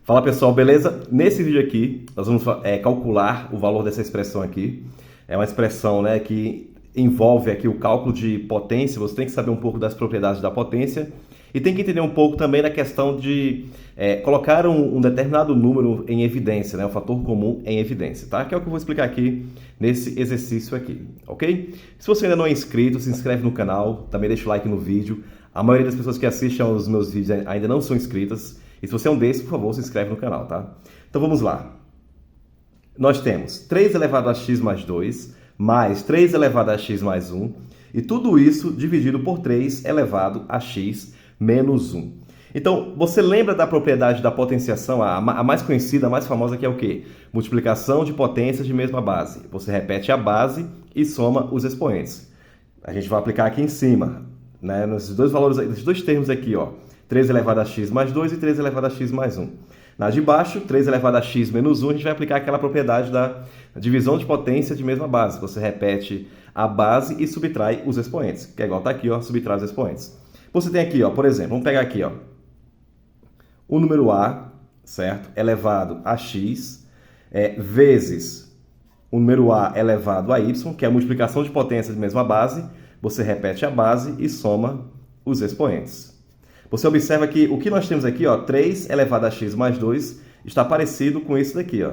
Fala pessoal, beleza? Nesse vídeo aqui nós vamos calcular o valor dessa expressão aqui. É uma expressão, né, que envolve aqui o cálculo de potência. Você tem que saber um pouco das propriedades da potência e tem que entender um pouco também da questão de colocar um determinado número em evidência, né, o fator comum em evidência, tá? Que é o que eu vou explicar aqui nesse exercício aqui, ok? Se você ainda não é inscrito, se inscreve no canal, também deixa o like no vídeo. A maioria das pessoas que assistem aos meus vídeos ainda não são inscritas. E se você é um desses, por favor, se inscreve no canal, tá? Então vamos lá. Nós temos 3 elevado a x mais 2, mais 3 elevado a x mais 1, e tudo isso dividido por 3 elevado a x menos 1. Então, você lembra da propriedade da potenciação, a mais conhecida, a mais famosa, que é o quê? Multiplicação de potências de mesma base. Você repete a base e soma os expoentes. A gente vai aplicar aqui em cima, né, nesses dois valores, esses dois termos aqui, ó. 3 elevado a x mais 2 e 3 elevado a x mais 1. Na de baixo, 3 elevado a x menos 1, a gente vai aplicar aquela propriedade da divisão de potência de mesma base. Você repete a base e subtrai os expoentes, que é igual tá aqui, ó, subtrai os expoentes. Você tem aqui, ó, por exemplo, vamos pegar aqui, ó, o número a, certo, elevado a x, vezes o número a elevado a y, que é a multiplicação de potência de mesma base. Você repete a base e soma os expoentes. Você observa que o que nós temos aqui, ó, 3 elevado a x mais 2, está parecido com isso daqui, ó.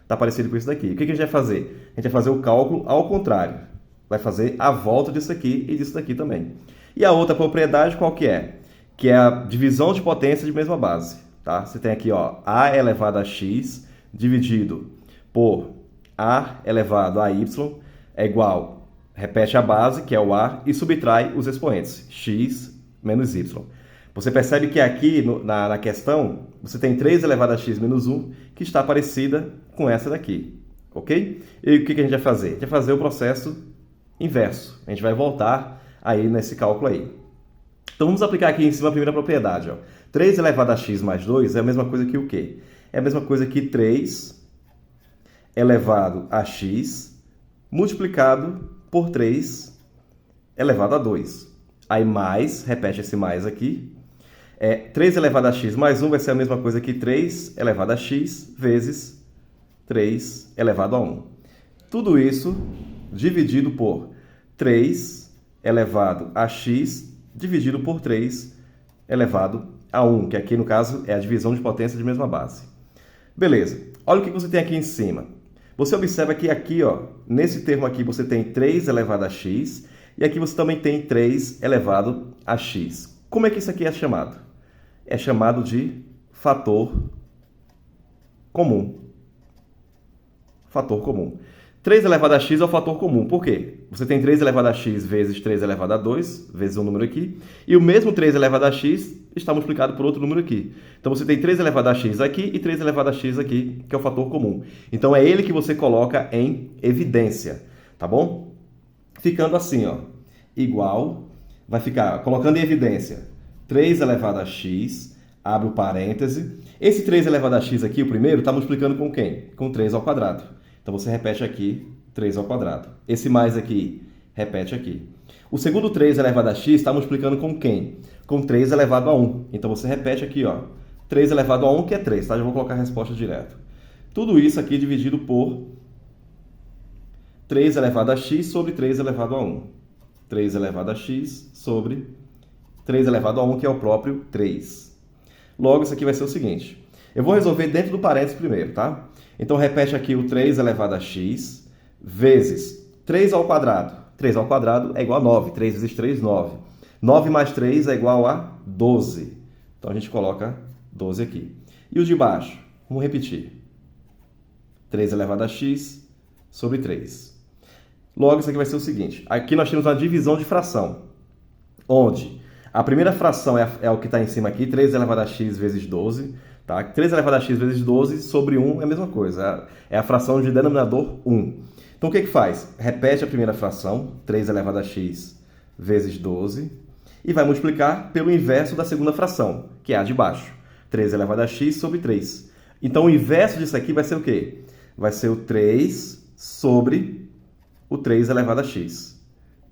Está parecido com isso daqui. O que a gente vai fazer? A gente vai fazer o cálculo ao contrário. Vai fazer a volta disso aqui e disso daqui também. E a outra propriedade qual que é? Que é a divisão de potência de mesma base, tá? Você tem aqui, ó, a elevado a x dividido por a elevado a y é igual, repete a base, que é o a, e subtrai os expoentes, x menos y. Você percebe que aqui na questão, você tem 3 elevado a x menos 1, que está parecida com essa daqui, ok? E o que a gente vai fazer? A gente vai fazer o processo inverso. A gente vai voltar aí nesse cálculo aí. Então vamos aplicar aqui em cima a primeira propriedade, ó. 3 elevado a x mais 2 é a mesma coisa que o quê? É a mesma coisa que 3 elevado a x multiplicado por 3 elevado a 2. Aí mais, repete esse mais aqui, 3 elevado a x mais 1 vai ser a mesma coisa que 3 elevado a x vezes 3 elevado a 1. Tudo isso dividido por 3 elevado a x dividido por 3 elevado a 1, que aqui no caso é a divisão de potência de mesma base. Beleza, olha o que você tem aqui em cima. Você observa que aqui, ó, nesse termo aqui você tem 3 elevado a x, e aqui você também tem 3 elevado a x. Como é que isso aqui é chamado? É chamado de fator comum. Fator comum. 3 elevado a x é o fator comum. Por quê? Você tem 3 elevado a x vezes 3 elevado a 2, vezes um número aqui, e o mesmo 3 elevado a x está multiplicado por outro número aqui. Então você tem 3 elevado a x aqui e 3 elevado a x aqui, que é o fator comum. Então é ele que você coloca em evidência, tá bom? Ficando assim, ó, igual, vai ficar colocando em evidência 3 elevado a x, abre o parêntese. Esse 3 elevado a x aqui, o primeiro, está multiplicando com quem? Com 3 ao quadrado. Então você repete aqui 3 ao quadrado. Esse mais aqui, repete aqui. O segundo 3 elevado a x está multiplicando com quem? Com 3 elevado a 1. Então você repete aqui, ó, 3 elevado a 1, que é 3, tá? Já vou colocar a resposta direto. Tudo isso aqui dividido por 3 elevado a x sobre 3 elevado a 1. 3 elevado a x sobre 3 elevado a 1, que é o próprio 3. Logo, isso aqui vai ser o seguinte. Eu vou resolver dentro do parênteses primeiro, tá? Então, repete aqui o 3 elevado a x vezes 3 ao quadrado. 3 ao quadrado é igual a 9. 3 vezes 3, 9. 9 mais 3 é igual a 12. Então, a gente coloca 12 aqui. E o de baixo? Vamos repetir. 3 elevado a x sobre 3. Logo, isso aqui vai ser o seguinte. Aqui nós temos uma divisão de fração, onde a primeira fração é o que está em cima aqui, 3 elevado a x vezes 12. Tá? 3 elevado a x vezes 12 sobre 1 é a mesma coisa. É a fração de denominador 1. Então, o que faz? Repete a primeira fração, 3 elevado a x vezes 12, e vai multiplicar pelo inverso da segunda fração, que é a de baixo. 3 elevado a x sobre 3. Então, o inverso disso aqui vai ser o quê? Vai ser o 3 sobre o 3 elevado a x,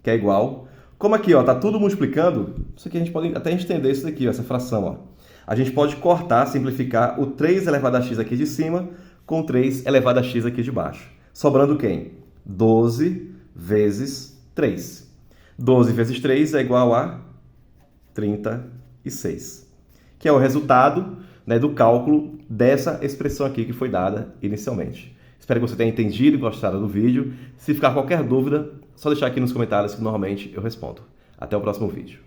que é igual... Como aqui, ó, tá tudo multiplicando, isso aqui a gente pode até estender isso daqui, ó, essa fração, ó. a gente pode cortar, simplificar o 3 elevado a x aqui de cima com 3 elevado a x aqui de baixo. Sobrando quem? 12 vezes 3. 12 vezes 3 é igual a 36, que é o resultado, né, do cálculo dessa expressão aqui que foi dada inicialmente. Espero que você tenha entendido e gostado do vídeo. Se ficar qualquer dúvida, só deixar aqui nos comentários que normalmente eu respondo. Até o próximo vídeo.